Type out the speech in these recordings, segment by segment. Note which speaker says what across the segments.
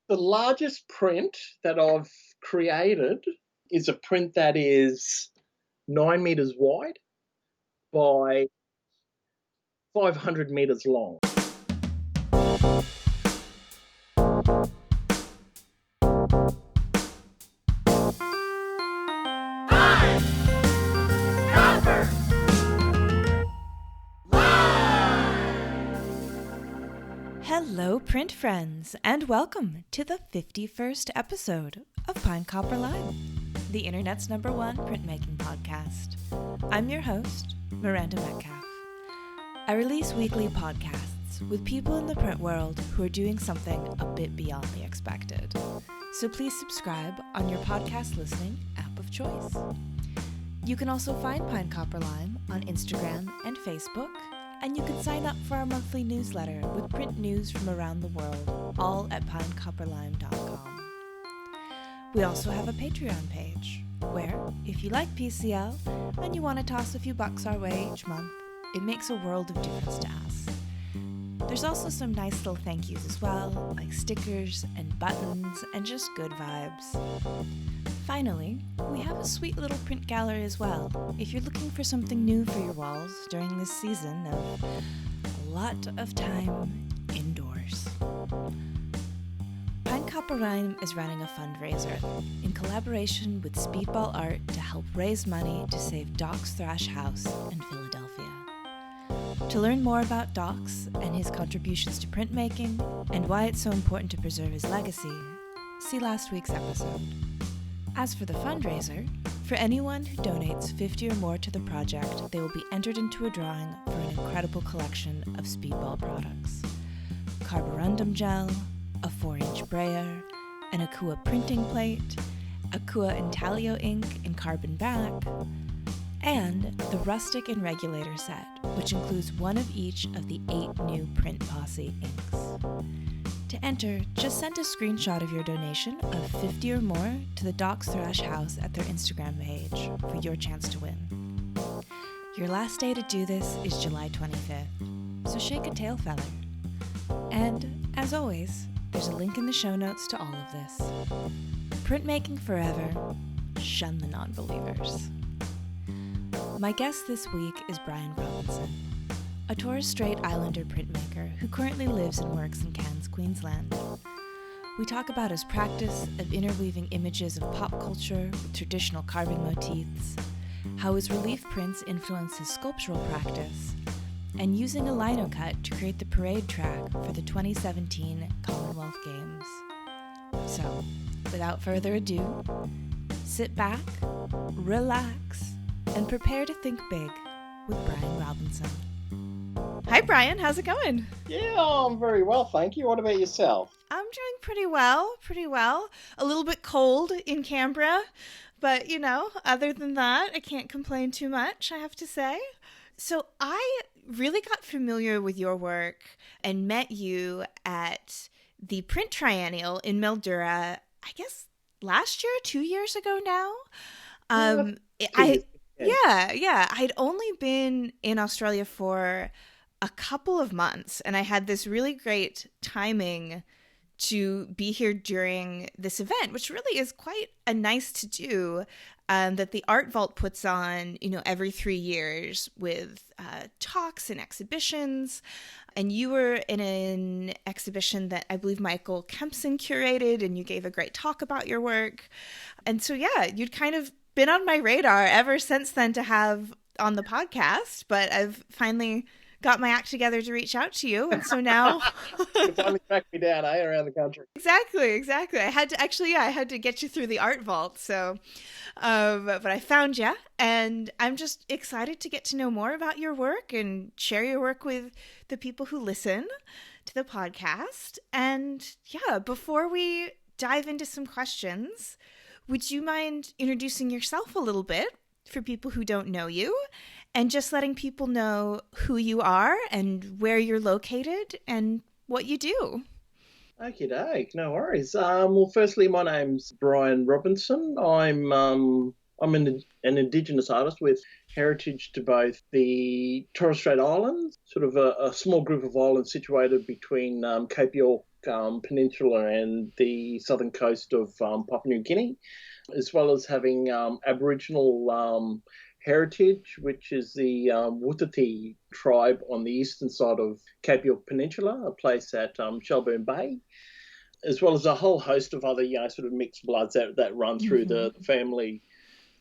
Speaker 1: The largest print that I've created is a print that is 9 metres wide by 500 metres long.
Speaker 2: Hello, print friends, and welcome to the 51st episode of Pine Copper Lime, the internet's #1 printmaking podcast. I'm your host, Miranda Metcalf. I release weekly podcasts with people in the print world who are doing something a bit beyond the expected. So please subscribe on your podcast listening app of choice. You can also find Pine Copper Lime on Instagram and Facebook, and you can sign up for our monthly newsletter with print news from around the world, all at pinecopperlime.com. We also have a Patreon page, where, if you like PCL and you want to toss a few bucks our way each month, it makes a world of difference to us. There's also some nice little thank yous as well, like stickers and buttons and just good vibes. Finally, we have a sweet little print gallery as well, if you're looking for something new for your walls during this season of a lot of time indoors. Pine Copper Lime is running a fundraiser in collaboration with Speedball Art to help raise money to save Doc's Thrash House in Philadelphia. To learn more about Doc's and his contributions to printmaking and why it's so important to preserve his legacy, see last week's episode. As for the fundraiser, for anyone who donates 50 or more to the project, they will be entered into a drawing for an incredible collection of Speedball products. Carborundum gel, a 4-inch brayer, an Akua printing plate, Akua Intaglio ink in carbon back, and the Rustic and Regulator set, which includes one of each of the 8 new Print Posse inks. To enter, just send a screenshot of your donation of 50 or more to the Doc's Thrash House at their Instagram page for your chance to win. Your last day to do this is July 25th, so shake a tail feather. And, as always, there's a link in the show notes to all of this. Printmaking forever, shun the non-believers. My guest this week is Brian Robinson, a Torres Straight Islander printmaker who currently lives and works in Cairns, Queensland. We talk about his practice of interweaving images of pop culture with traditional carving motifs, how his relief prints influence his sculptural practice, and using a linocut to create the parade track for the 2017 Commonwealth Games. So, without further ado, sit back, relax, and prepare to think big with Brian Robinson. Hi, Brian. How's it going?
Speaker 1: Yeah, I'm very well, thank you. What about yourself?
Speaker 2: I'm doing pretty well. A little bit cold in Canberra, but, other than that, I can't complain too much, I have to say. So I really got familiar with your work and met you at the Print Triennial in Mildura, I guess, last year, 2 years ago now. I'd only been in Australia for a couple of months, and I had this really great timing to be here during this event, which really is quite a nice to do that the Art Vault puts on, every 3 years with talks and exhibitions. And you were in an exhibition that I believe Michael Kempson curated, and you gave a great talk about your work. And so, you'd kind of been on my radar ever since then to have on the podcast, but I've finally got my act together to reach out to you, and so now
Speaker 1: You finally tracked me down, around the country.
Speaker 2: Exactly. I had to get you through the Art Vault, so but I found you, and I'm just excited to get to know more about your work and share your work with the people who listen to the podcast. And before we dive into some questions, would you mind introducing yourself a little bit for people who don't know you, and just letting people know who you are and where you're located and what you do?
Speaker 1: Okie doke, no worries. Well, firstly, my name's Brian Robinson. I'm an Indigenous artist with heritage to both the Torres Strait Islands, sort of a small group of islands situated between Cape York Peninsula and the southern coast of Papua New Guinea, as well as having Aboriginal heritage, which is the Wutiti tribe on the eastern side of Cape York Peninsula, a place at Shelburne Bay, as well as a whole host of other, sort of mixed bloods that run through the family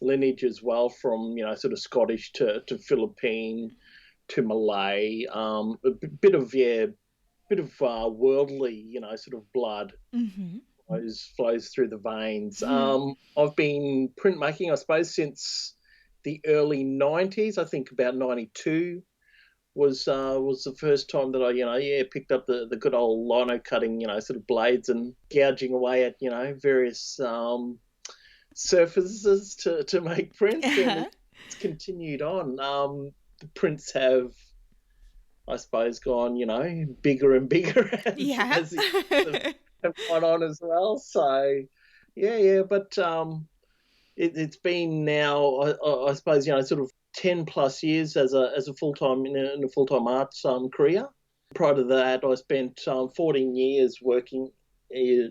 Speaker 1: lineage as well, from, sort of Scottish to Philippine to Malay, a bit of worldly, sort of blood flows through the veins. I've been printmaking, I suppose, since the early 90s. I think about 92 was the first time that I picked up the good old lino cutting, sort of blades and gouging away at various surfaces to make prints, and it's continued on. The prints have, I suppose, gone bigger and bigger as it have gone on as well. So but it's been now, I suppose, sort of 10 plus years as a full-time in a full-time arts career. Prior to that, I spent 14 years working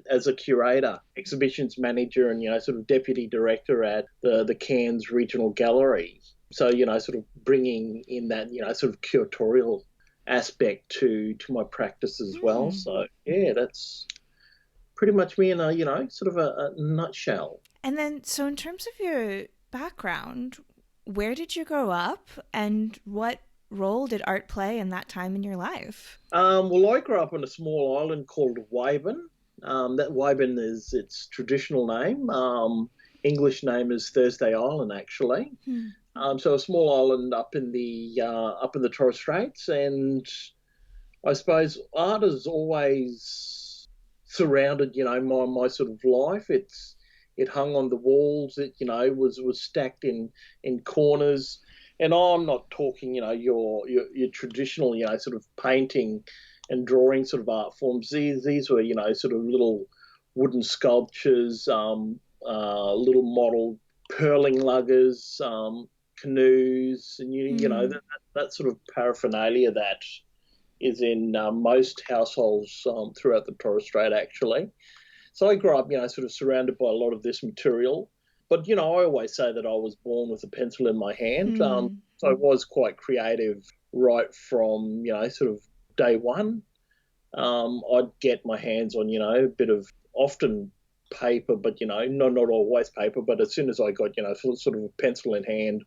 Speaker 1: as a curator, exhibitions manager, and sort of deputy director at the Cairns Regional Gallery. So sort of bringing in that sort of curatorial aspect to my practice as well. So that's pretty much me in a sort of a nutshell.
Speaker 2: And then, so in terms of your background, where did you grow up, and what role did art play in that time in your life?
Speaker 1: Well, I grew up on a small island called Waven. That Waven is its traditional name. English name is Thursday Island, actually. So a small island up in the Torres Straits, and I suppose art has always surrounded my sort of life. It hung on the walls. It was stacked in corners, and I'm not talking your traditional sort of painting and drawing sort of art forms. These were sort of little wooden sculptures, little model purling luggers, canoes, and that sort of paraphernalia that is in most households throughout the Torres Strait, actually. So I grew up, sort of surrounded by a lot of this material. But, I always say that I was born with a pencil in my hand. So I was quite creative right from, sort of day one. I'd get my hands on, a bit of often paper, but, not always paper. But as soon as I got, sort of a pencil in hand,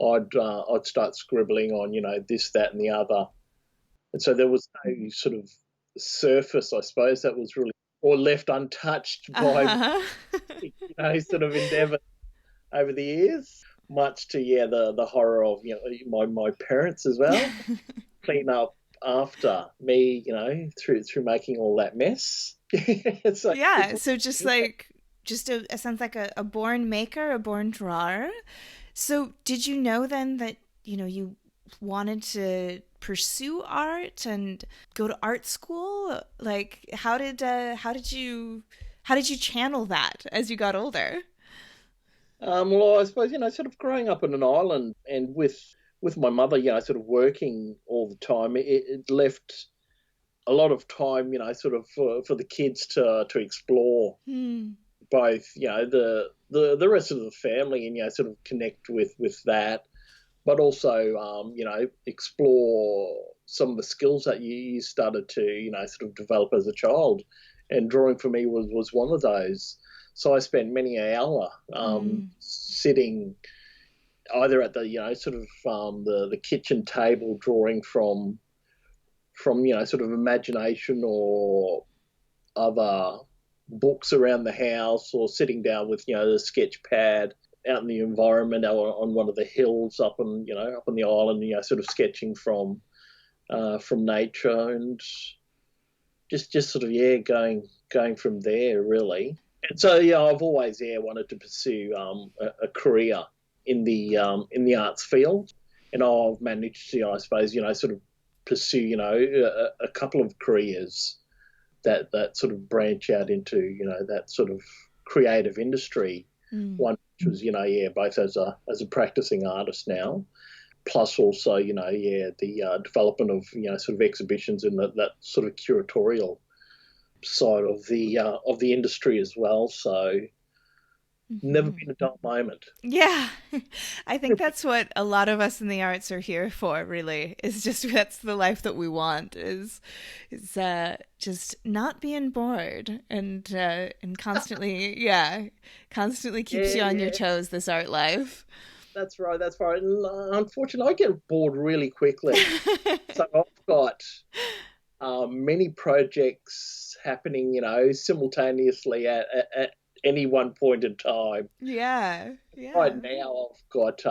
Speaker 1: I'd start scribbling on, this, that, and the other. And so there was no sort of surface, I suppose, that was really or left untouched by sort of endeavour over the years, much to the horror of my parents as well. Clean up after me, through making all that mess. So
Speaker 2: it sounds like a born maker, a born drawer. So did you know then that you wanted to pursue art and go to art school? Like, how did you channel that as you got older?
Speaker 1: Well, I suppose sort of growing up on an island and with my mother, sort of working all the time, it left a lot of time, sort of for the kids to explore both, the rest of the family and sort of connect with that. But also, explore some of the skills that you started to, sort of develop as a child. And drawing for me was one of those. So I spent many an hour sitting either at the, sort of the kitchen table, drawing from sort of imagination or other books around the house, or sitting down with, the sketch pad out in the environment on one of the hills up on the island, sort of sketching from nature, and just sort of going from there, really. And so I've always wanted to pursue a career in the arts field, and I've managed to, I suppose, sort of pursue a couple of careers that sort of branch out into that sort of creative industry. One which was both as a practicing artist now, plus also the development of sort of exhibitions in that sort of curatorial side of the industry as well. So never been a dull moment.
Speaker 2: Yeah, I think that's what a lot of us in the arts are here for, really, is just that's the life that we want, is just not being bored and constantly, yeah, constantly keeps you on your
Speaker 1: Yeah,
Speaker 2: toes, this art life.
Speaker 1: that's right. That's right. And unfortunately, I get bored really quickly. So I've got many projects happening, simultaneously at any one point in time.
Speaker 2: Yeah,
Speaker 1: Right
Speaker 2: yeah.
Speaker 1: now, I've got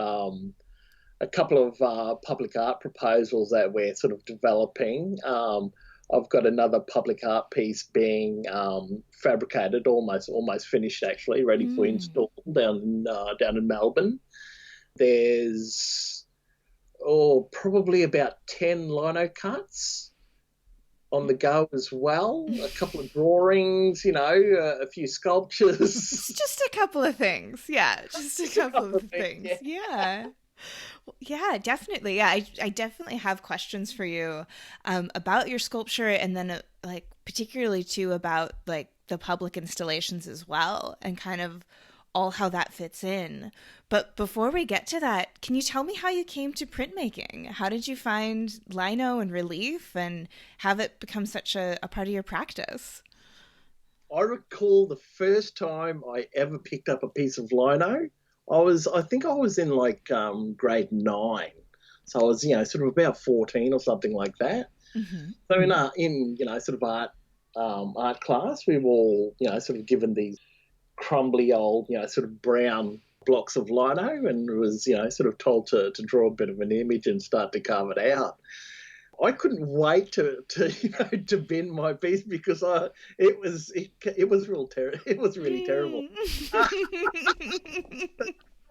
Speaker 1: a couple of public art proposals that we're sort of developing. I've got another public art piece being fabricated, almost finished actually, ready for
Speaker 2: Mm.
Speaker 1: install down in Melbourne. There's probably about 10 lino cuts on the go as well. A couple of drawings, a few
Speaker 2: It's
Speaker 1: sculptures.
Speaker 2: just a couple of things. Yeah, just a
Speaker 1: Just a
Speaker 2: couple
Speaker 1: couple
Speaker 2: of
Speaker 1: of things,
Speaker 2: things.
Speaker 1: yeah.
Speaker 2: Yeah. Yeah, definitely. Yeah, I definitely have questions for you about your sculpture and then like particularly too about like the public installations as well and kind of all how that fits in. But before we get to that, can you tell me how you came to printmaking? How did you find lino and relief and have it become such a part of your practice?
Speaker 1: I recall the first time I ever picked up a piece of lino. I think I was in like grade 9, so I was sort of about 14 or something like that.
Speaker 2: Hmm.
Speaker 1: So in sort of art class, we were all sort of given these crumbly old sort of brown blocks of lino, and was sort of told to draw a bit of an image and start to carve it out. I couldn't wait to to bin my piece because it was it was really terrible.
Speaker 2: Mm.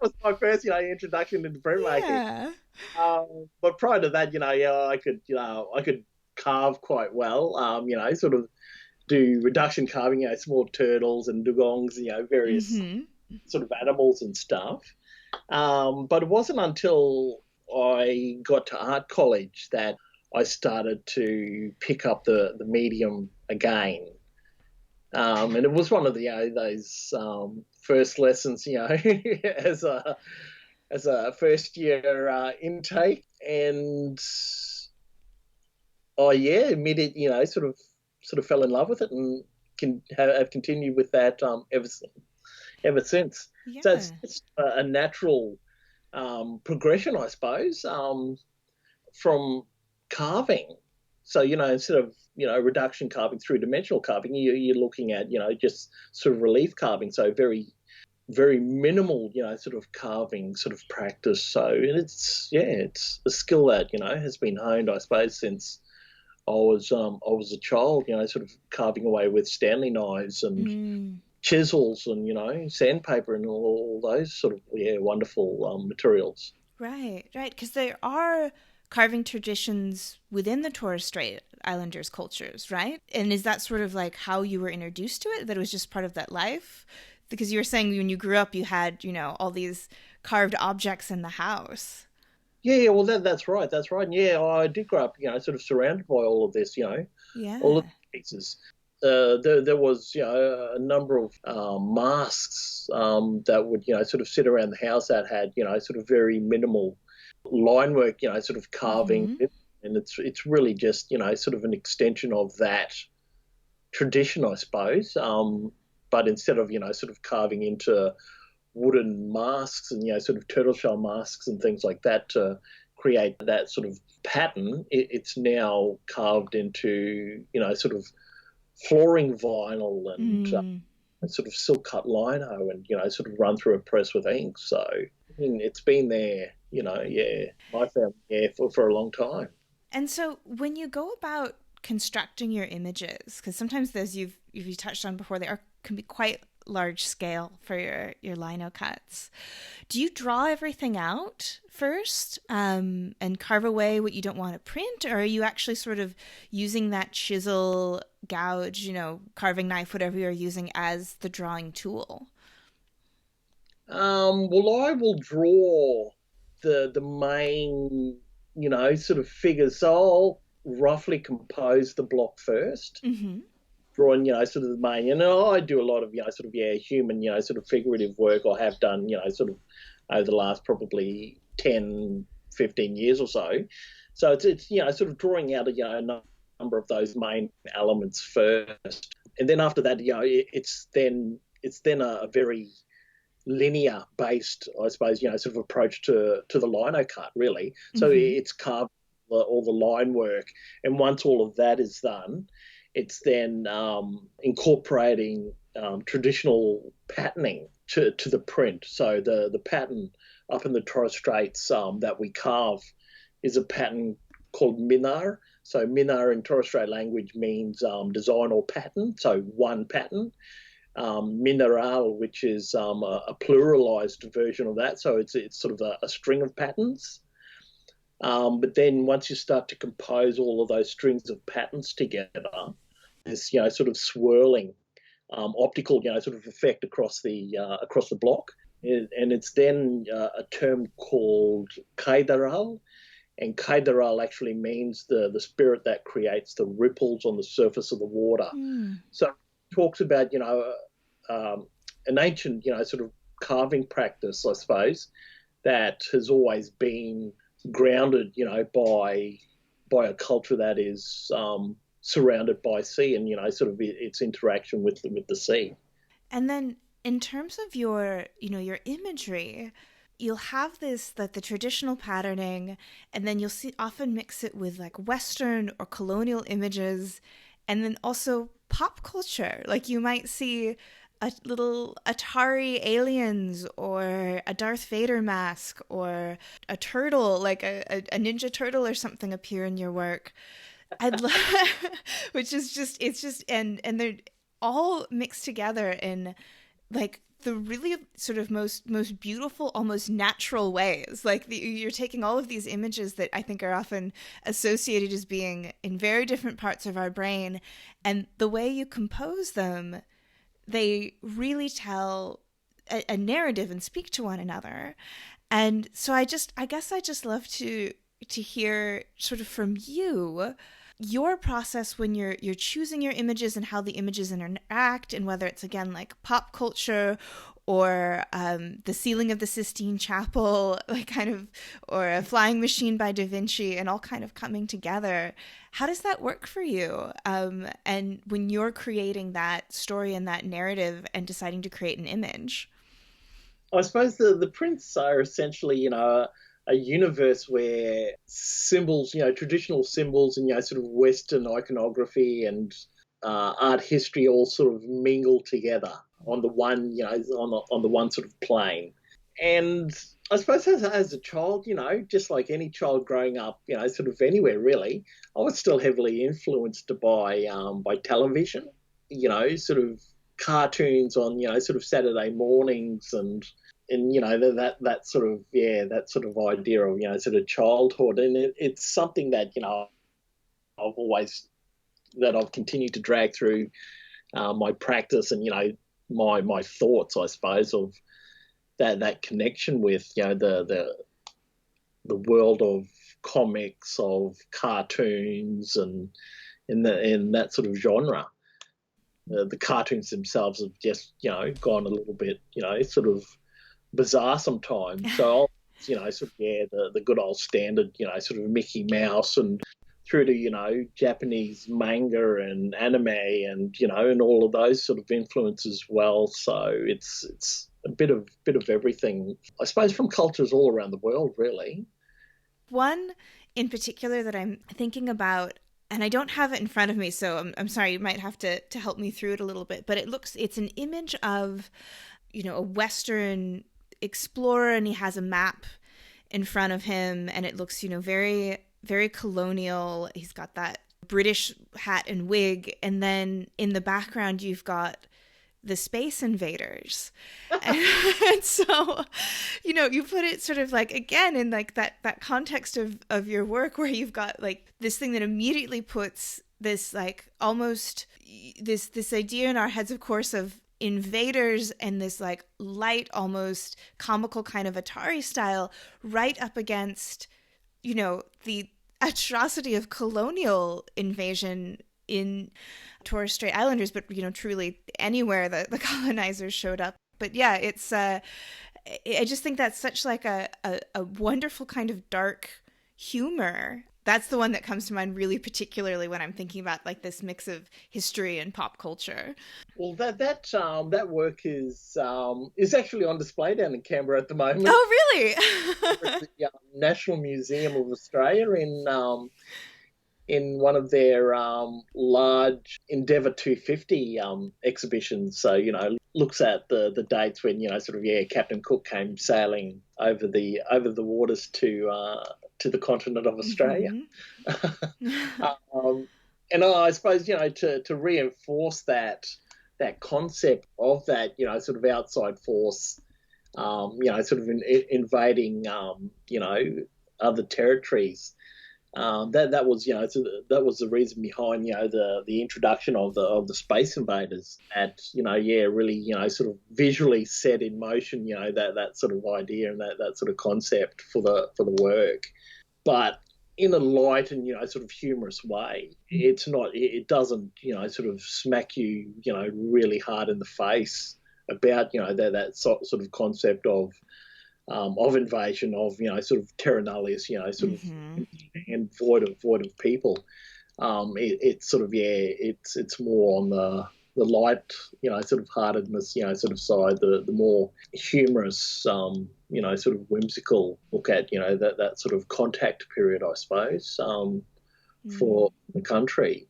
Speaker 1: That was my first introduction into printmaking.
Speaker 2: Yeah.
Speaker 1: But prior to that, yeah, I could carve quite well. Sort of do reduction carving, small turtles and dugongs, various
Speaker 2: Hmm.
Speaker 1: sort of animals and stuff. But it wasn't until I got to art college that I started to pick up the medium again. And it was one of the those first lessons, as a first year intake, and yeah, immediate, sort of fell in love with it and can have continued with that ever since. So
Speaker 2: Yeah.
Speaker 1: it's a natural progression, I suppose, from carving. So, instead of, reduction carving, three dimensional carving, you're looking at, just sort of relief carving. So very, very minimal, sort of carving sort of practice. So it's a skill that, has been honed, I suppose, since I was a child, sort of carving away with Stanley knives and
Speaker 2: Mm.
Speaker 1: chisels and, sandpaper and all those sort of, wonderful materials.
Speaker 2: Right, right. Because there are carving traditions within the Torres Strait Islanders cultures, right? And is that sort of like how you were introduced to it? That it was just part of that life? Because you were saying when you grew up, you had, all these carved objects in the house.
Speaker 1: Yeah, well, that's right. That's right. And yeah, I did grow up, sort of surrounded by all of this, all of
Speaker 2: Yeah.
Speaker 1: the pieces. There was, a number of masks that would, sort of sit around the house that had, sort of very minimal line work, sort of carving.
Speaker 2: Mm-hmm.
Speaker 1: And it's really just, sort of an extension of that tradition, I suppose. But instead of, sort of carving into wooden masks and sort of turtle shell masks and things like that to create that sort of pattern, it's now carved into sort of flooring vinyl and
Speaker 2: Mm.
Speaker 1: sort of silk cut lino and sort of run through a press with ink. So I mean, it's been there, yeah, my family, yeah, for a long time.
Speaker 2: And so when you go about constructing your images, because sometimes those you've touched on before, they can be quite large scale for your lino cuts. Do you draw everything out first and carve away what you don't want to print, or are you actually sort of using that chisel, gouge, carving knife, whatever you're using as the drawing tool?
Speaker 1: Well, I will draw the main, sort of figures. So I'll roughly compose the block first,
Speaker 2: Mm-hmm.
Speaker 1: drawing, sort of the main, I do a lot of, sort of, human, sort of figurative work, or have done, sort of over the last probably 10, 15 years or so. So it's sort of drawing out a number of those main elements first. And then after that, it's then a very linear based, I suppose, sort of approach to the linocut, really. So it's carved all the line work. And once all of that is done, it's then incorporating traditional patterning to the print. So the pattern up in the Torres Straits that we carve is a pattern called minar. So minar in Torres Strait language means design or pattern, so one pattern. Mineral, which is a pluralized version of that, so it's sort of a string of patterns. But then once you start to compose all of those strings of patterns together, this sort of swirling optical sort of effect across the block, and it's then a term called kaidaral. And kaidaral actually means the spirit that creates the ripples on the surface of the water. So it talks about an ancient sort of carving practice, I suppose, that has always been grounded by a culture that is surrounded by sea, and sort of its interaction with the sea.
Speaker 2: And then in terms of your your imagery, you'll have this, like the traditional patterning, and then you'll often mix it with like Western or colonial images, and then also pop culture. Like you might see a little Atari aliens, or a Darth Vader mask, or a turtle, like a ninja turtle or something appear in your work. I'd love, which is just, it's just, and they're all mixed together in like the really sort of most beautiful, almost natural ways. Like you're taking all of these images that I think are often associated as being in very different parts of our brain, and the way you compose them, they really tell a narrative and speak to one another. And so I guess I just love to hear sort of from you your process when you're choosing your images and how the images interact, and whether it's again like pop culture or the ceiling of the Sistine Chapel, like kind of, or a flying machine by Da Vinci, and all kind of coming together. How does that work for you? And when you're creating that story and that narrative and deciding to create an image?
Speaker 1: I suppose the prints are essentially, a universe where symbols, traditional symbols and, sort of Western iconography and art history all sort of mingle together on the one, on the one sort of plane. And I suppose as a child, just like any child growing up, sort of anywhere really, I was still heavily influenced by television, sort of cartoons on, sort of Saturday mornings, and that sort of idea of sort of childhood, and it's something that I've continued to drag through my practice, and my thoughts, I suppose, of that connection with the world of comics, of cartoons, and in that sort of genre. The cartoons themselves have just gone a little bit sort of bizarre sometimes. So sort of the good old standard sort of Mickey Mouse, and through to Japanese manga and anime, and and all of those sort of influences as well. So it's a bit of everything, I suppose, from cultures all around the world, really.
Speaker 2: One in particular that I'm thinking about, and I don't have it in front of me, so I'm sorry, you might have to help me through it a little bit, but it's an image of a Western explorer, and he has a map in front of him, and it looks very, very colonial. He's got that British hat and wig, and then in the background you've got the space invaders. And so you put it sort of like, again, in like that context of your work, where you've got like this thing that immediately puts this like almost this idea in our heads, of course, of invaders and this like light, almost comical kind of Atari style, right up against the atrocity of colonial invasion in Torres Strait Islanders, but, truly anywhere that the colonizers showed up. But yeah, it's, I just think that's such like a wonderful kind of dark humor. That's the one that comes to mind really particularly when I'm thinking about like this mix of history and pop culture.
Speaker 1: Well, that work is actually on display down in Canberra at the moment.
Speaker 2: Oh, really?
Speaker 1: At the National Museum of Australia in one of their large Endeavour 250 exhibitions. So, looks at the dates when, Captain Cook came sailing over the waters to the continent of Australia. Mm-hmm. And I suppose, to reinforce that concept of that, sort of outside force, sort of invading, other territories. That was the reason behind the introduction of the Space Invaders. That really sort of visually set in motion that sort of idea and that sort of concept for the work, but in a light and sort of humorous way. It doesn't sort of smack you really hard in the face about that sort of concept of invasion, of sort of terra nullius, sort of and void of people. It's sort of it's more on the light sort of heartedness sort of side, the more humorous sort of whimsical look at that sort of contact period, I suppose, for the country.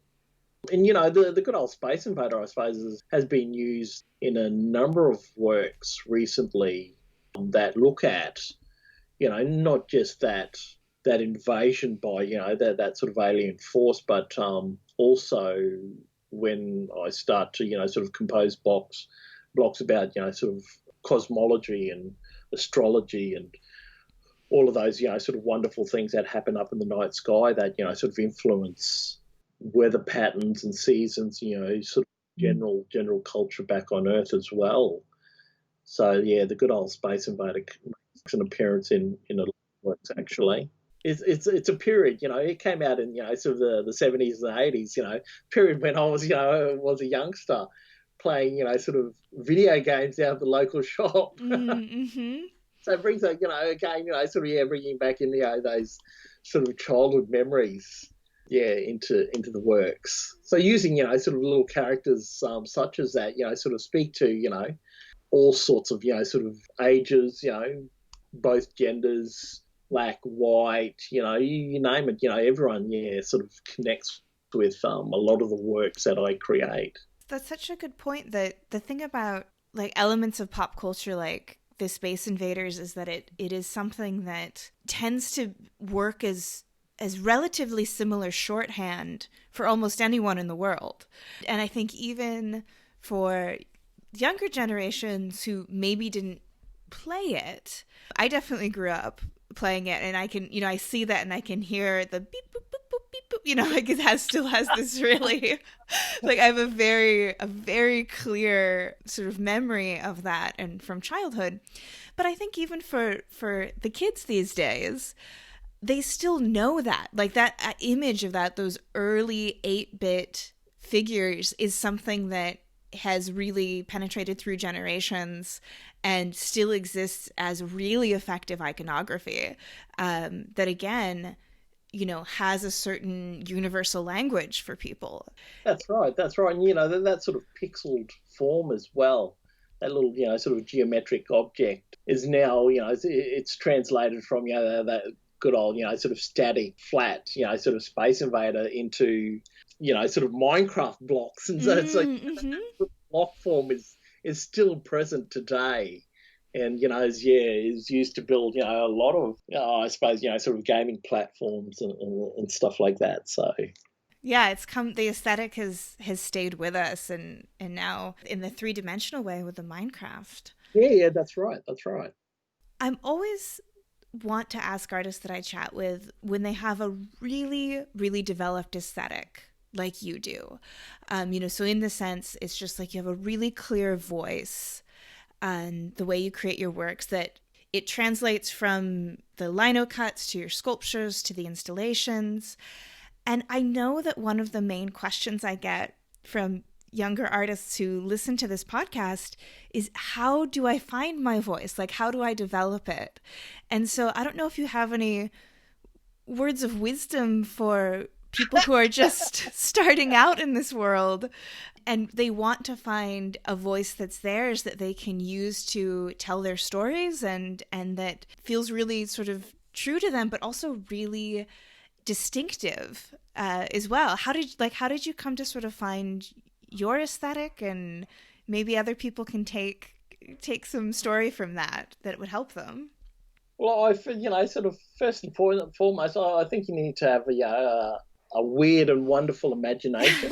Speaker 1: And the good old Space Invader, I suppose, has been used in a number of works recently that look at not just that invasion by that sort of alien force, but also when I start to sort of compose blocks about sort of cosmology and astrology and all of those sort of wonderful things that happen up in the night sky that sort of influence weather patterns and seasons, sort of general culture back on Earth as well. So yeah, the good old Space Invader makes an appearance in a lot of works actually. It's a period, it came out in sort of the 70s and 80s, period when I was was a youngster playing sort of video games down at the local shop. Mm-hmm. So it brings again sort of bringing back in those sort of childhood memories into the works. So using sort of little characters such as that sort of speak to all sorts of sort of ages, both genders, black, white, you name it, everyone sort of connects with a lot of the works that I create.
Speaker 2: That's such a good point. That the thing about like elements of pop culture like the Space Invaders is that it is something that tends to work as relatively similar shorthand for almost anyone in the world. And I think even for younger generations who maybe didn't play it, I definitely grew up playing it, and I can, I see that and I can hear the beep, boop, boop, boop, beep, boop, like it still has this really, like I have a very clear sort of memory of that and from childhood. But I think even for the kids these days, they still know that, like that image of those early 8-bit figures is something that has really penetrated through generations and still exists as really effective iconography that again has a certain universal language for people.
Speaker 1: That's right. And that sort of pixeled form as well, that little sort of geometric object is now it's translated from that good old sort of static flat sort of Space Invader into sort of Minecraft blocks, and so it's like the block form is still present today, and is used to build a lot of I suppose sort of gaming platforms and stuff like that. So
Speaker 2: yeah, the aesthetic has stayed with us, and now in the 3-dimensional way with the Minecraft.
Speaker 1: Yeah, that's right.
Speaker 2: I'm always want to ask artists that I chat with when they have a really, really developed aesthetic like you do. So in the sense, it's just like you have a really clear voice and the way you create your works, that it translates from the linocuts to your sculptures to the installations. And I know that one of the main questions I get from younger artists who listen to this podcast is, how do I find my voice? Like, how do I develop it? And so I don't know if you have any words of wisdom for people who are just starting out in this world and they want to find a voice that's theirs that they can use to tell their stories and that feels really sort of true to them, but also really distinctive as well. How did you come to sort of find your aesthetic, and maybe other people can take some story from that would help them?
Speaker 1: Well, sort of first and foremost, I think you need to have a weird and wonderful imagination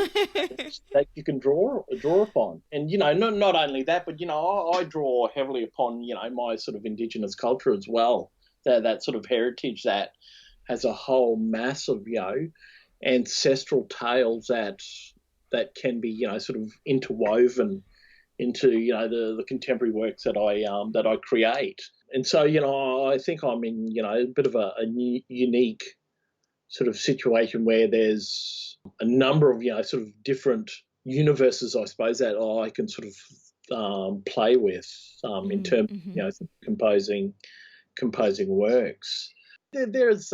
Speaker 1: that you can draw upon. And, not only that, but, I draw heavily upon, my sort of Indigenous culture as well, that sort of heritage that has a whole mass of, ancestral tales that can be, sort of interwoven into, the contemporary works that I create. And so, I think I'm in, a bit of a unique sort of situation where there's a number of, sort of different universes, I suppose, that I can sort of play with in terms of, composing works. There's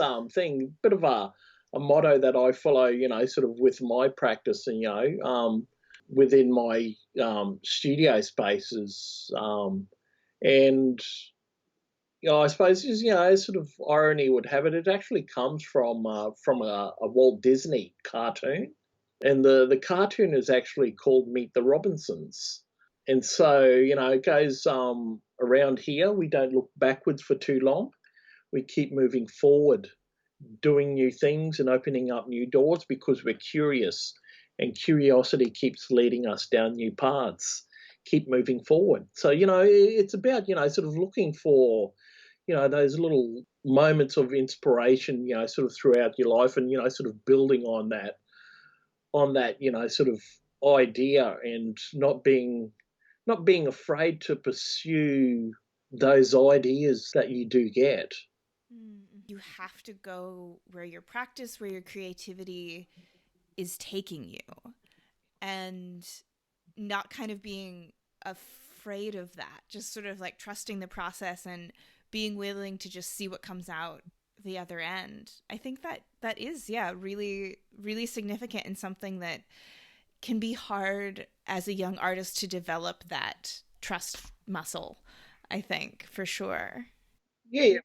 Speaker 1: bit of a motto that I follow, sort of with my practice and, within my studio spaces. And, I suppose, sort of irony would have it, it actually comes from a Walt Disney cartoon. And the cartoon is actually called Meet the Robinsons. And so, it goes around here, we don't look backwards for too long. We keep moving forward, doing new things and opening up new doors because we're curious, and curiosity keeps leading us down new paths. Keep moving forward. So, it's about, sort of looking for, those little moments of inspiration, sort of throughout your life and, sort of building on that, sort of idea and not being afraid to pursue those ideas that you do get.
Speaker 2: You have to go where your practice, where your creativity is taking you, and not kind of being afraid of that, just sort of like trusting the process and being willing to just see what comes out the other end. I think that is, really, really significant, and something that can be hard as a young artist to develop that trust muscle, I think, for sure.
Speaker 1: Yeah,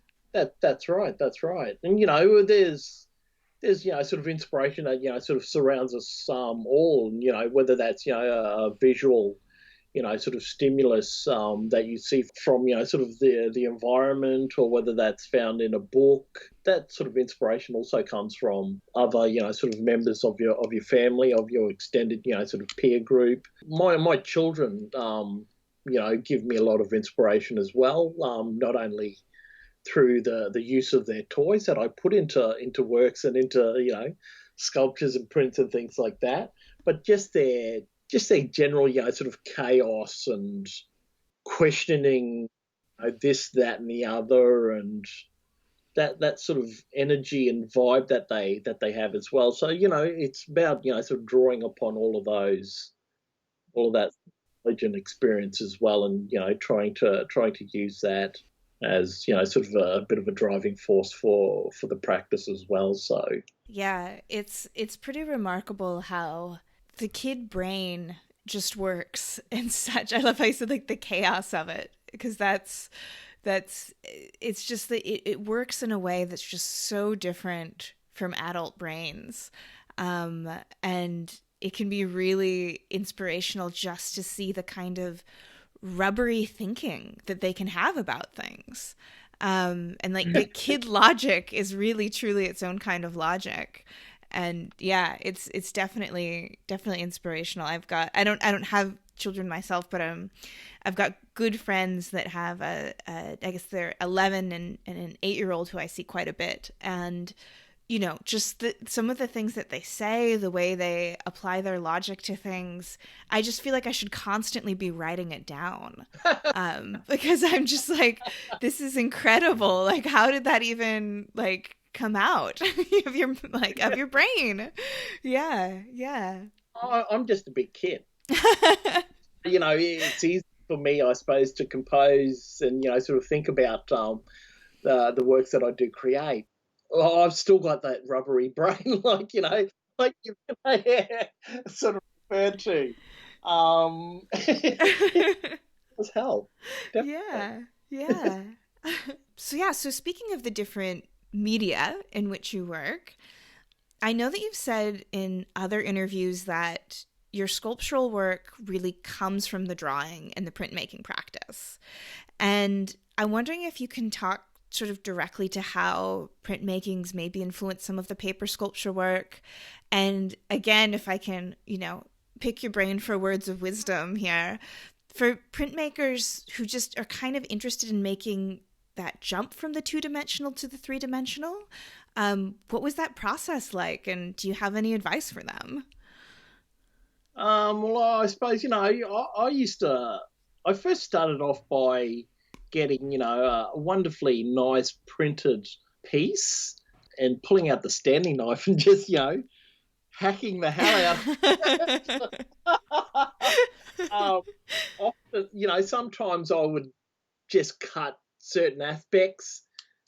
Speaker 1: that's right. And, there's sort of inspiration that, sort of surrounds us all, and, whether that's, a visual, sort of stimulus that you see from, sort of the environment, or whether that's found in a book. That sort of inspiration also comes from other, sort of members of your family, of your extended, sort of peer group. My children, give me a lot of inspiration as well, not only through the use of their toys that I put into works and into, sculptures and prints and things like that, but just their general, sort of chaos and questioning this, that, and the other, and that sort of energy and vibe that they have as well. So, it's about, sort of drawing upon all of that knowledge and experience as well, and, trying to use that as, sort of a bit of a driving force for the practice as well. So
Speaker 2: yeah, it's pretty remarkable how the kid brain just works in such, I love how you said like the chaos of it, because it's just that it works in a way that's just so different from adult brains. And it can be really inspirational just to see the kind of rubbery thinking that they can have about things. And like the kid logic is really truly its own kind of logic. And yeah, it's definitely inspirational. I don't have children myself, but I've got good friends that have I guess they're 11 and an 8-year-old who I see quite a bit. And just some of the things that they say, the way they apply their logic to things, I just feel like I should constantly be writing it down, because I'm just like, this is incredible. Like, how did that even come out of your brain? Yeah.
Speaker 1: I'm just a big kid. It's easy for me, I suppose, to compose and sort of think about the works that I do create. Well, I've still got that rubbery brain, like you sort of referred to. It does help. Definitely.
Speaker 2: Yeah. So speaking of the different media in which you work, I know that you've said in other interviews that your sculptural work really comes from the drawing and the printmaking practice. And I'm wondering if you can talk sort of directly to how printmakings maybe influence some of the paper sculpture work. And again, if I can, pick your brain for words of wisdom here, for printmakers who just are kind of interested in making that jump from the two-dimensional to the three-dimensional, what was that process like? And do you have any advice for them?
Speaker 1: Well, I suppose, I first started off by getting, a wonderfully nice printed piece and pulling out the standing knife and just, hacking the hell out. Often, sometimes I would just cut certain aspects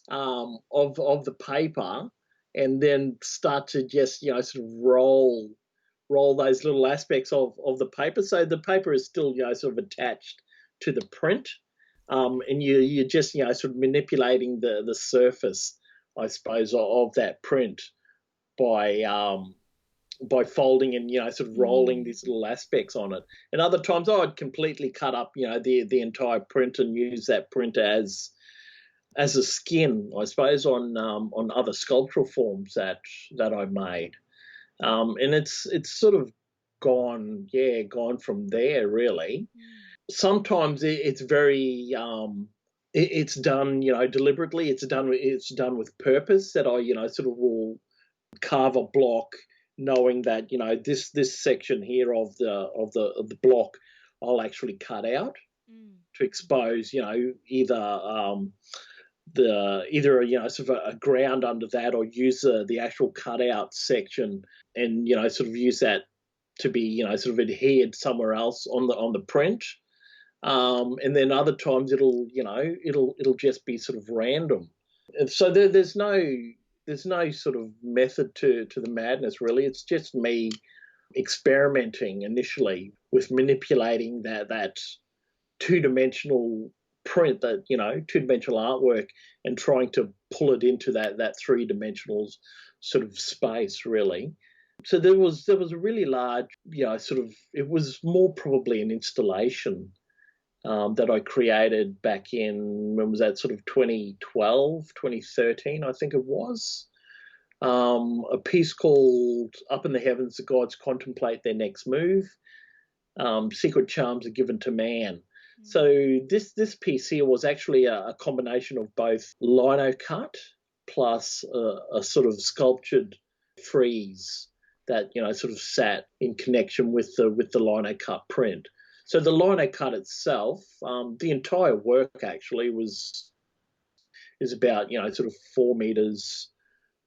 Speaker 1: of the paper and then start to just, sort of roll those little aspects of the paper. So the paper is still, sort of attached to the print. And you're just, sort of manipulating the surface, I suppose, of that print by folding and, sort of rolling these little aspects on it. And other times I'd completely cut up, the entire print and use that print as a skin, I suppose, on other sculptural forms that I made. And it's sort of gone from there, really. Sometimes it's very it's done, deliberately. It's done with purpose, that I, sort of will carve a block knowing that, this section here of the block I'll actually cut out to expose, either sort of a ground under that, or use the actual cutout section and, sort of use that to be, sort of adhered somewhere else on the print. And then other times it'll just be sort of random. And so there's no sort of method to the madness, really. It's just me experimenting initially with manipulating that two-dimensional print, that two-dimensional artwork, and trying to pull it into that three-dimensional sort of space, really. So there was a really large, sort of, it was more probably an installation that I created back in, when was that, sort of 2012, 2013, I think it was. A piece called Up in the Heavens, the Gods Contemplate Their Next Move. Secret Charms Are Given to Man. So this piece here was actually a combination of both linocut plus a sort of sculptured frieze that, sort of sat in connection with the linocut print. So the linocut itself, the entire work actually is about, sort of 4 meters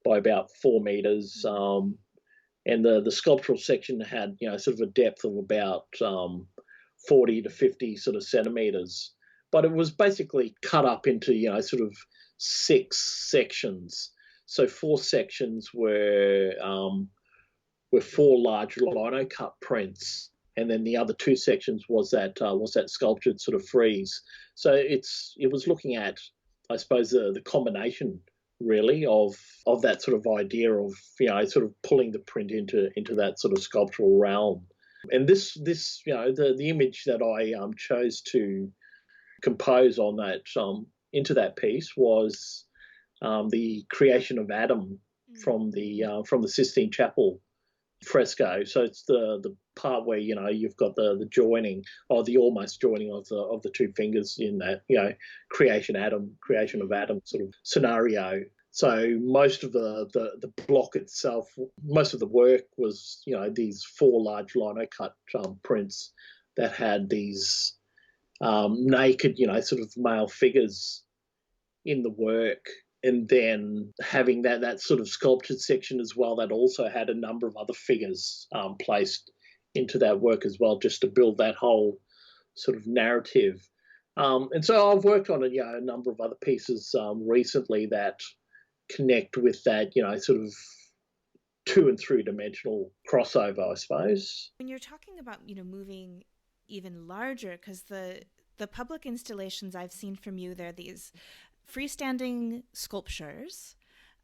Speaker 1: by about 4 meters. And the sculptural section had, sort of a depth of about 40 to 50 sort of centimeters. But it was basically cut up into, sort of 6 sections. So 4 sections were 4 large linocut prints. And then the other 2 sections was that sculptured sort of frieze. So it was looking at, I suppose, the combination really of that sort of idea of, sort of pulling the print into that sort of sculptural realm. And this the image that I chose to compose on that into that piece was the creation of Adam from the Sistine Chapel fresco. So it's the part where you've got the joining, or the almost joining of the 2 fingers in that creation of Adam sort of scenario. So most of the block itself, most of the work was these 4 large linocut prints that had these naked sort of male figures in the work. and then having that sort of sculptured section as well that also had a number of other figures placed into that work as well, just to build that whole sort of narrative. And so I've worked on a number of other pieces recently that connect with that, sort of 2 and 3 dimensional crossover, I suppose.
Speaker 2: When you're talking about, moving even larger, because the public installations I've seen from you, they're these freestanding sculptures,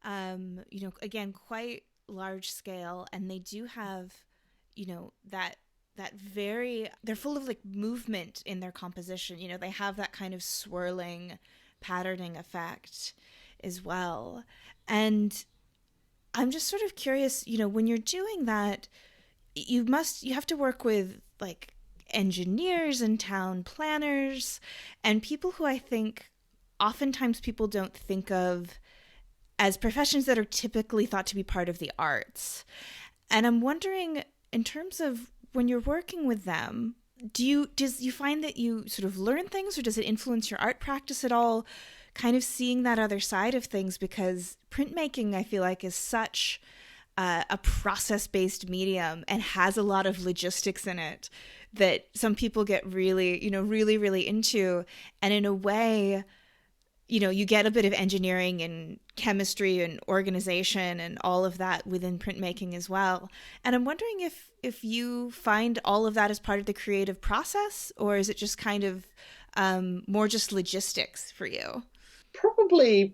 Speaker 2: again, quite large scale, and they do have, that very, they're full of like movement in their composition. They have that kind of swirling patterning effect as well. And I'm just sort of curious, when you're doing that, you have to work with like engineers and town planners and people who I think oftentimes people don't think of as professions that are typically thought to be part of the arts. And I'm wondering, in terms of when you're working with them, do you find that you sort of learn things, or does it influence your art practice at all? Kind of seeing that other side of things, because printmaking, I feel like, is such a process-based medium and has a lot of logistics in it that some people get really, really, really into. And in a way, you get a bit of engineering and chemistry and organization and all of that within printmaking as well. And I'm wondering if you find all of that as part of the creative process, or is it just kind of more just logistics for you?
Speaker 1: Probably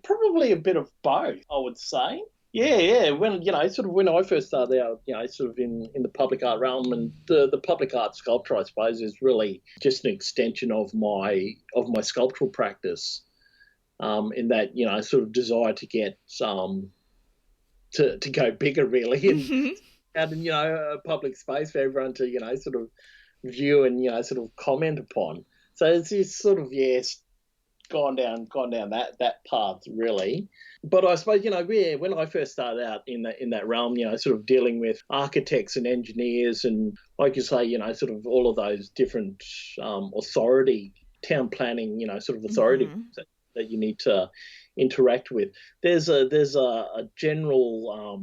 Speaker 1: a bit of both, I would say. Yeah. When when I first started out, sort of in the public art realm, and the public art sculpture, I suppose, is really just an extension of my sculptural practice. In that, sort of desire to get to go bigger, really, and having a public space for everyone to sort of view and sort of comment upon. So it's sort of gone down that path, really. But I suppose when I first started out in that realm, sort of dealing with architects and engineers, and like you say, sort of all of those different authority, town planning, sort of authority that you need to interact with. There's a general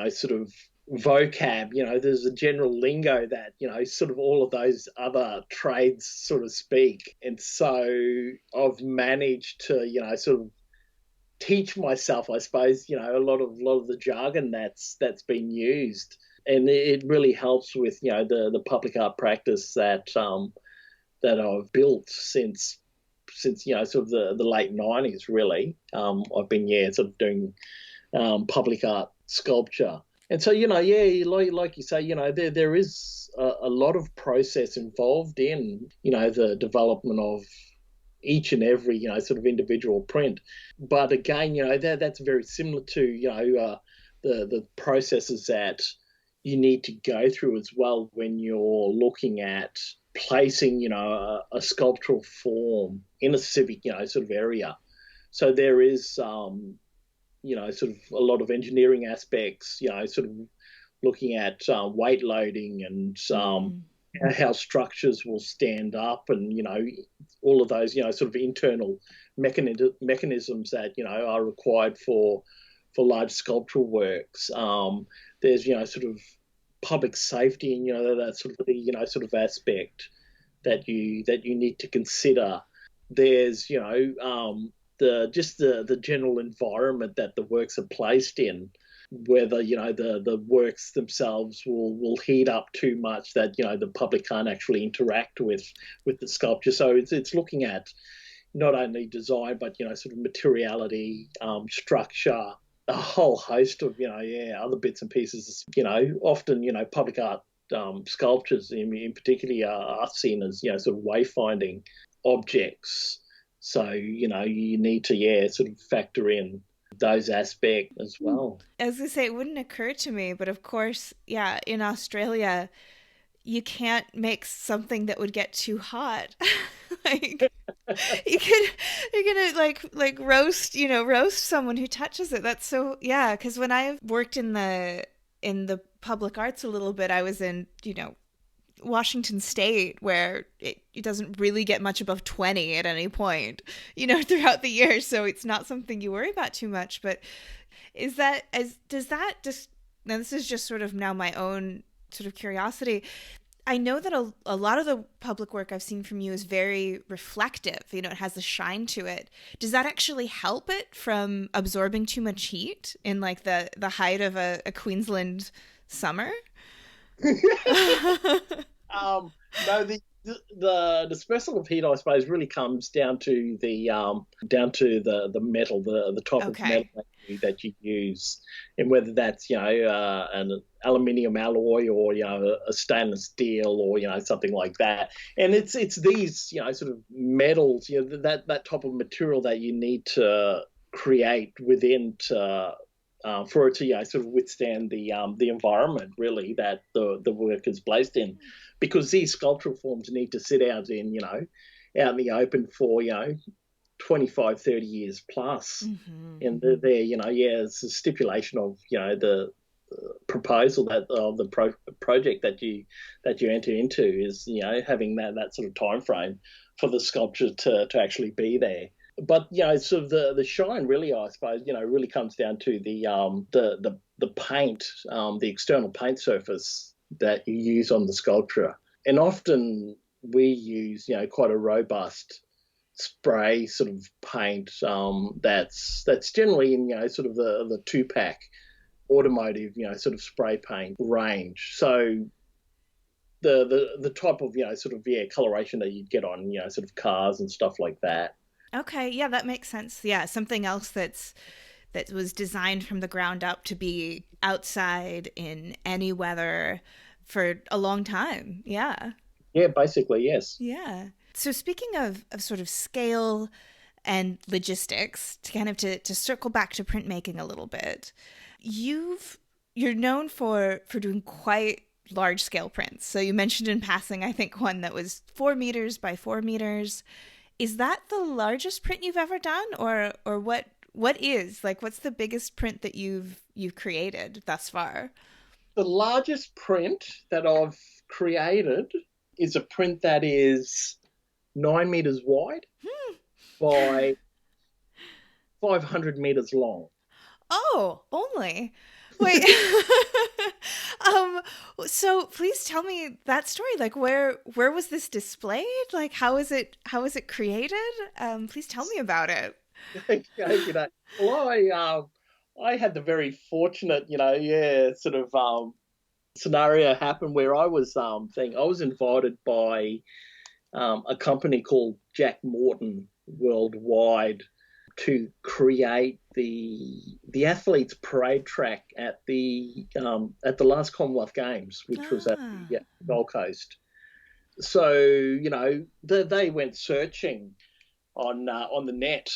Speaker 1: sort of vocab, there's a general lingo that sort of all of those other trades sort of speak, and so I've managed to sort of teach myself, I suppose, a lot of the jargon that's been used, and it really helps with the public art practice that I've built since sort of the late 90s, really. I've been sort of doing public art sculpture. And so, like you say, there is a lot of process involved in, the development of each and every, sort of individual print. But again, that's very similar to, the processes that you need to go through as well when you're looking at placing, a sculptural form in a specific, sort of area. So there is, sort of a lot of engineering aspects, sort of looking at weight loading and how structures will stand up, and, all of those, sort of internal mechanisms that, are required for large sculptural works. There's, sort of public safety and, that sort of, sort of aspect that you need to consider. There's, the general environment that the works are placed in, whether the works themselves will heat up too much that the public can't actually interact with the sculpture. So it's looking at not only design but sort of materiality, structure, a whole host of other bits and pieces. Often public art sculptures in particular are seen as sort of wayfinding objects. So, you need to, sort of factor in those aspects as well.
Speaker 2: I was going to say, it wouldn't occur to me, but of course, in Australia, you can't make something that would get too hot. Like, you're gonna like roast someone who touches it. That's so, because when I worked in the public arts a little bit, I was in, Washington State, where it doesn't really get much above 20 at any point, throughout the year. So it's not something you worry about too much. But does that just, now this is just sort of now my own sort of curiosity. I know that a lot of the public work I've seen from you is very reflective. It has a shine to it. Does that actually help it from absorbing too much heat in like the height of a Queensland summer?
Speaker 1: No, the dispersal of heat, I suppose, really comes down to the metal, the type of metal that you use, and whether that's an aluminium alloy or a stainless steel or something like that. And it's these sort of metals, that type of material that you need to create within to for it to sort of withstand the environment really that the work is placed in, because these sculptural forms need to sit out in the open for 25, 30 years plus. And they're it's a stipulation of the proposal that of the project that you enter into is having that sort of time frame for the sculpture to actually be there. But sort of the shine really, I suppose, really comes down to the paint, the external paint surface that you use on the sculpture. And often we use quite a robust spray sort of paint that's generally in sort of the 2-pack automotive sort of spray paint range. So the type of sort of coloration that you'd get on sort of cars and stuff like that.
Speaker 2: Okay, yeah, that makes sense. Yeah, something else that was designed from the ground up to be outside in any weather for a long time. Yeah.
Speaker 1: Yeah, basically, yes.
Speaker 2: Yeah. So speaking of sort of scale and logistics, to kind of to circle back to printmaking a little bit, you're known for doing quite large scale prints. So you mentioned in passing, I think, one that was 4 meters by 4 meters. Is that the largest print you've ever done, or what is, like, what's the biggest print that you've created thus far?
Speaker 1: The largest print that I've created is a print that is 9 meters wide by 500 meters long.
Speaker 2: Oh, only. Wait. So please tell me that story. Like, where was this displayed? Like, how is it created? Please tell me about it.
Speaker 1: Well, I had the very fortunate, sort of scenario happen where I was invited by a company called Jack Morton Worldwide to create the athletes parade track at the last Commonwealth Games, which was at the Gold Coast. So they went searching on the net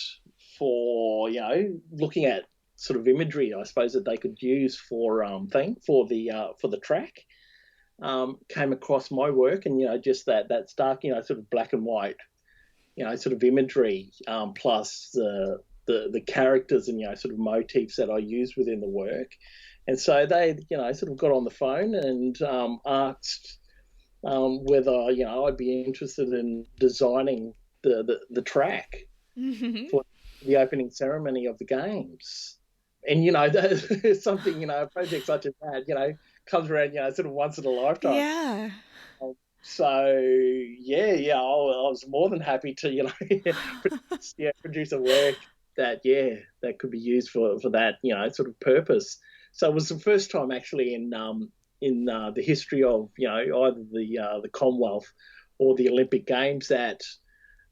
Speaker 1: for looking at sort of imagery, I suppose, that they could use for the track. Came across my work, and just that stark sort of black and white sort of imagery, plus the characters and sort of motifs that I use within the work. And so they sort of got on the phone and asked whether I'd be interested in designing the track for the opening ceremony of the games. And something a project such as that comes around sort of once in a lifetime.
Speaker 2: Yeah.
Speaker 1: So I was more than happy to produce a work that could be used for that sort of purpose. So it was the first time actually in the history of either the Commonwealth or the Olympic Games that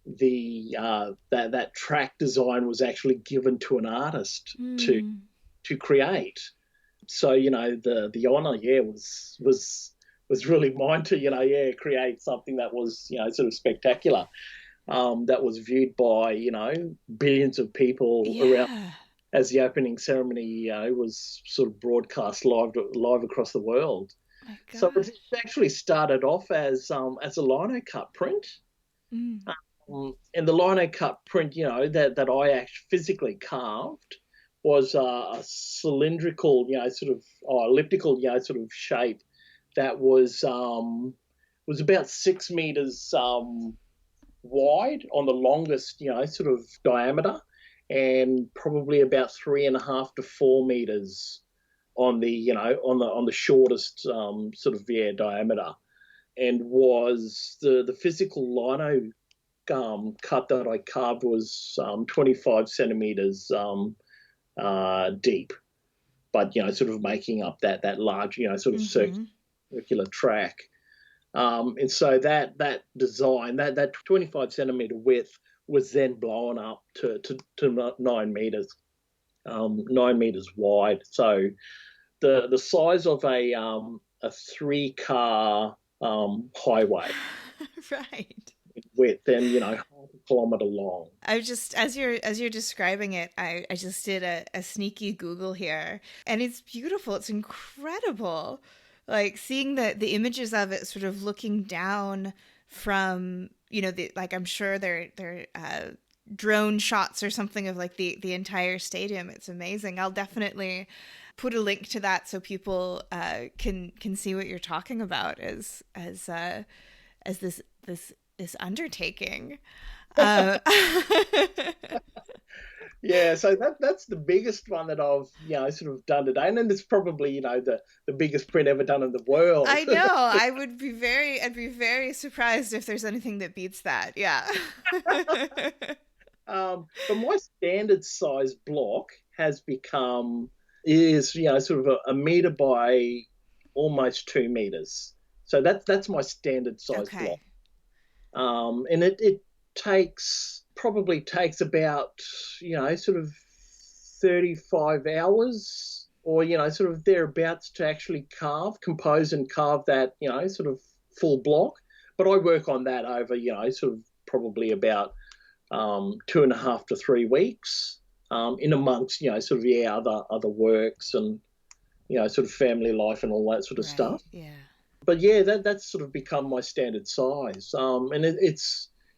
Speaker 1: that track design was actually given to an artist to create. So the honour was really mine to create something that was sort of spectacular, that was viewed by billions of people around, as the opening ceremony was sort of broadcast live across the world. So it actually started off as a linocut print, and the linocut print that I actually physically carved was a cylindrical sort of elliptical sort of shape that was was about 6 meters wide on the longest, sort of diameter, and probably about 3.5 to 4 meters on the, on the shortest sort of diameter, and was the physical lino cut that I carved was 25 centimeters deep, but sort of making up that large, sort of circular track. And so that design, that 25 centimeter width was then blown up to 9 meters, 9 meters wide. So the size of a 3-car highway,
Speaker 2: right?
Speaker 1: Width and half a kilometer long.
Speaker 2: I just, as you're describing it, I just did a sneaky Google here, and it's beautiful. It's incredible. Like seeing the images of it sort of looking down from, I'm sure they're drone shots or something of like the entire stadium. It's amazing. I'll definitely put a link to that so people can see what you're talking about as this undertaking.
Speaker 1: Yeah, so that's the biggest one that I've sort of done today, and then it's probably the biggest print ever done in the world.
Speaker 2: I know. I'd be very surprised if there's anything that beats that. Yeah.
Speaker 1: But my standard size block is sort of a meter by almost 2 meters. So that's my standard size block. And it probably takes about sort of 35 hours or sort of thereabouts to actually compose and carve that sort of full block. But I work on that over sort of probably about 2.5 to 3 weeks, in amongst sort of other works and sort of family life and all that sort of stuff.
Speaker 2: Yeah.
Speaker 1: But yeah, that's sort of become my standard size, and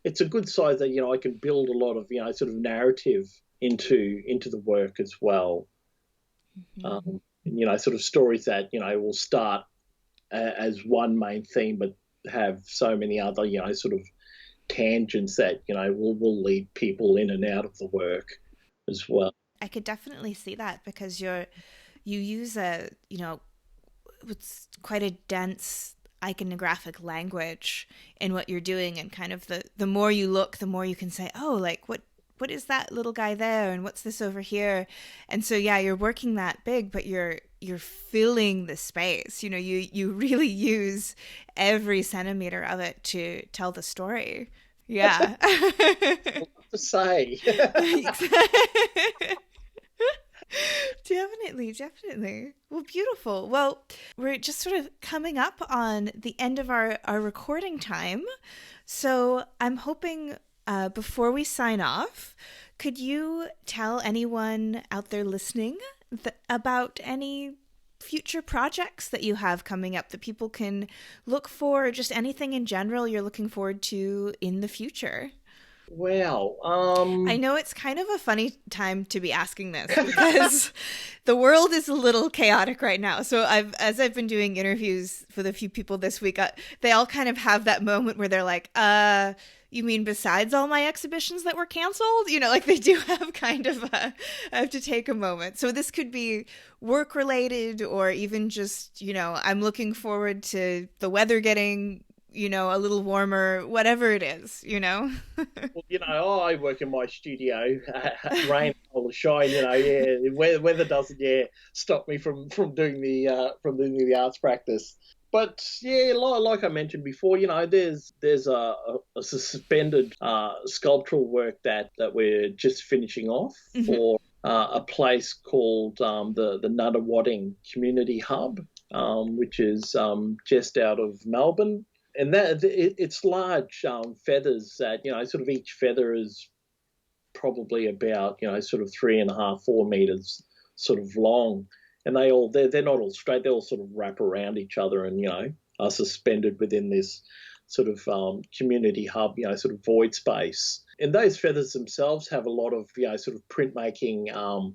Speaker 1: it's a good size that I can build a lot of sort of narrative into the work as well. And, sort of stories that will start as one main theme, but have so many other sort of tangents that will lead people in and out of the work as well.
Speaker 2: I could definitely see that because you use it's quite a dense iconographic language in what you're doing, and kind of the more you look, the more you can say, oh, like what is that little guy there, and what's this over here? And so yeah, you're working that big, but you're filling the space. You really use every centimeter of it to tell the story. Yeah.
Speaker 1: What to say.
Speaker 2: Definitely. Well, beautiful. Well, we're just sort of coming up on the end of our recording time. So I'm hoping before we sign off, could you tell anyone out there listening about any future projects that you have coming up that people can look for, or just anything in general you're looking forward to in the future?
Speaker 1: Wow.
Speaker 2: I know it's kind of a funny time to be asking this because the world is a little chaotic right now. So as I've been doing interviews with a few people this week, they all kind of have that moment where they're like, you mean besides all my exhibitions that were canceled? Like they do have kind of I have to take a moment. So this could be work related, or even just, I'm looking forward to the weather getting a little warmer, whatever it is,
Speaker 1: Well, I work in my studio, rain or shine, weather doesn't, stop me from doing the arts practice. But yeah, like I mentioned before, there's a suspended sculptural work that we're just finishing off for a place called the Nunawading Community Hub, which is just out of Melbourne. And it's large feathers that, sort of each feather is probably about, sort of 3.5, 4 meters sort of long. And they're not all straight. They all sort of wrap around each other and, are suspended within this sort of community hub, sort of void space. And those feathers themselves have a lot of, sort of printmaking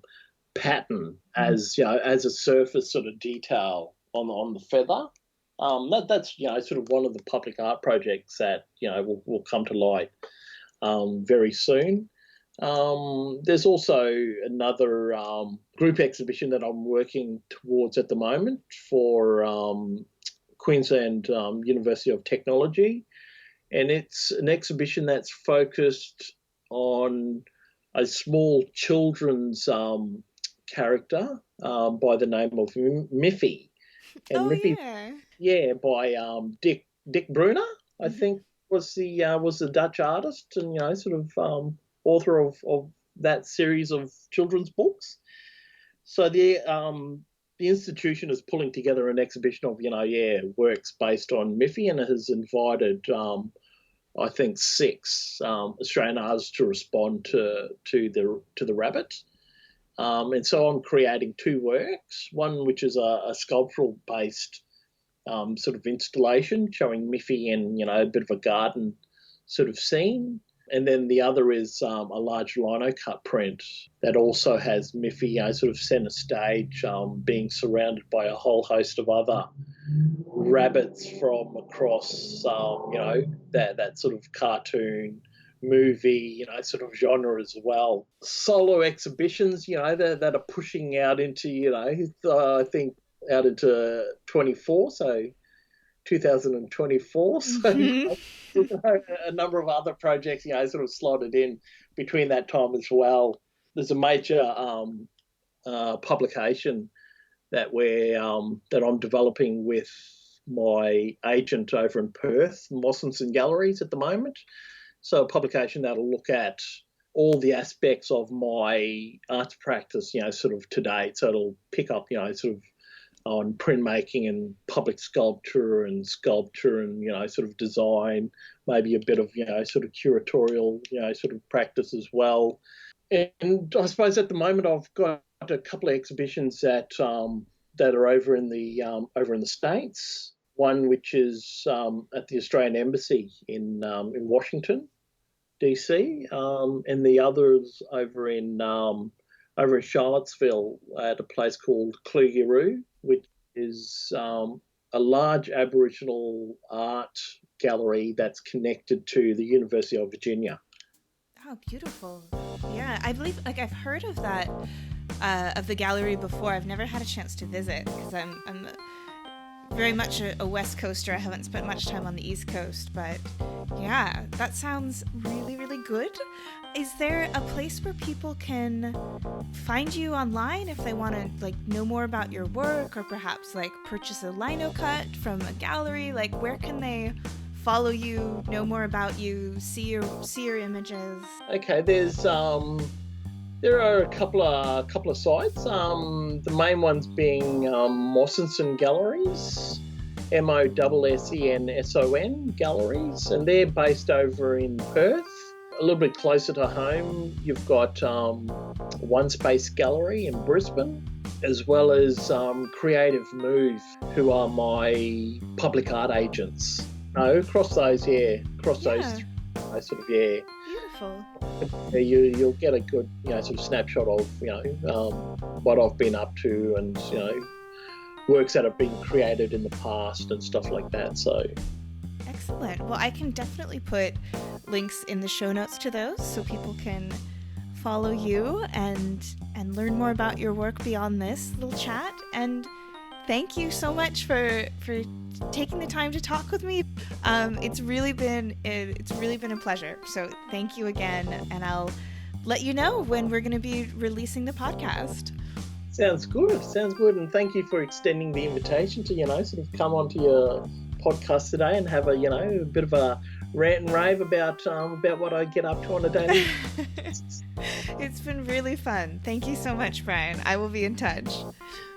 Speaker 1: pattern as a surface sort of detail on the feather. That's sort of one of the public art projects that will come to light very soon. There's also another group exhibition that I'm working towards at the moment for Queensland University of Technology, and it's an exhibition that's focused on a small children's character by the name of Miffy. And Miffy, by Dick Brunner, I think was the Dutch artist and sort of author of that series of children's books. So the institution is pulling together an exhibition of works based on Miffy, and it has invited I think 6 Australian artists to respond to the rabbit. And so I'm creating 2 works, one which is a sculptural based sort of installation showing Miffy in a bit of a garden sort of scene. And then the other is a large linocut print that also has Miffy sort of centre stage, being surrounded by a whole host of other rabbits from across, that sort of cartoon, movie, sort of genre as well. Solo exhibitions, that are pushing out into, I think out into 24, so 2024. So a number of other projects, sort of slotted in between that time as well. There's a major publication that I'm developing with my agent over in Perth, Mossenson Galleries at the moment. So a publication that'll look at all the aspects of my arts practice, sort of to date. So it'll pick up, sort of on printmaking and public sculpture and sort of design, maybe a bit of, sort of curatorial, sort of practice as well. And I suppose at the moment I've got a couple of exhibitions that are over in the States. One which is at the Australian Embassy in Washington, DC, and the others over in Charlottesville at a place called Klugeroo, which is a large Aboriginal art gallery that's connected to the University of Virginia.
Speaker 2: Oh, beautiful! Yeah, I believe I've heard of that of the gallery before. I've never had a chance to visit because I'm very much a West Coaster. I haven't spent much time on the East Coast, but yeah, that sounds really, really good. Is there a place where people can find you online if they want to know more about your work, or perhaps purchase a linocut from a gallery? Where can they follow you, know more about you, see your images?
Speaker 1: Okay, there are a couple of sites. The main ones being Mossenson Galleries, MOSSENSON Galleries, and they're based over in Perth. A little bit closer to home, you've got Onespace Gallery in Brisbane, as well as Creative Move, who are my public art agents. Across those sort of,
Speaker 2: Beautiful.
Speaker 1: You'll get a good, sort of snapshot of, what I've been up to and, works that have been created in the past and stuff like that. So
Speaker 2: excellent. Well, I can definitely put links in the show notes to those so people can follow you and learn more about your work beyond this little chat. And thank you so much for taking the time to talk with me. It's really been a pleasure. So thank you again, and I'll let you know when we're going to be releasing the podcast.
Speaker 1: Sounds good, and thank you for extending the invitation to sort of come onto your podcast today and have a bit of a rant and rave about what I get up to on a daily basis.
Speaker 2: It's been really fun. Thank you so much, Brian. I will be in touch.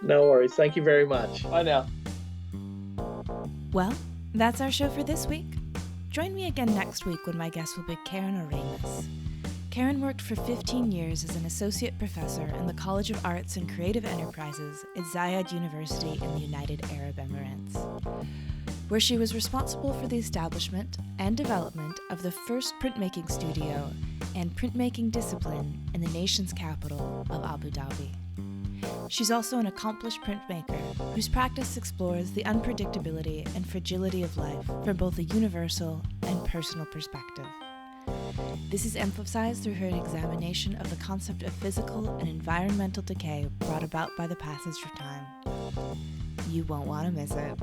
Speaker 1: No worries. Thank you very much. Bye now.
Speaker 2: Well, that's our show for this week. Join me again next week when my guest will be Cairns. Karen worked for 15 years as an associate professor in the College of Arts and Creative Enterprises at Zayed University in the United Arab Emirates, where she was responsible for the establishment and development of the first printmaking studio and printmaking discipline in the nation's capital of Abu Dhabi. She's also an accomplished printmaker whose practice explores the unpredictability and fragility of life from both a universal and personal perspective. This is emphasized through her examination of the concept of physical and environmental decay brought about by the passage of time. You won't want to miss it.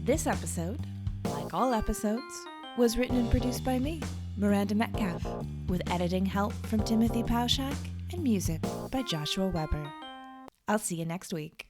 Speaker 2: This episode, like all episodes, was written and produced by me, Miranda Metcalf, with editing help from Timothy Pauschak and music by Joshua Weber. I'll see you next week.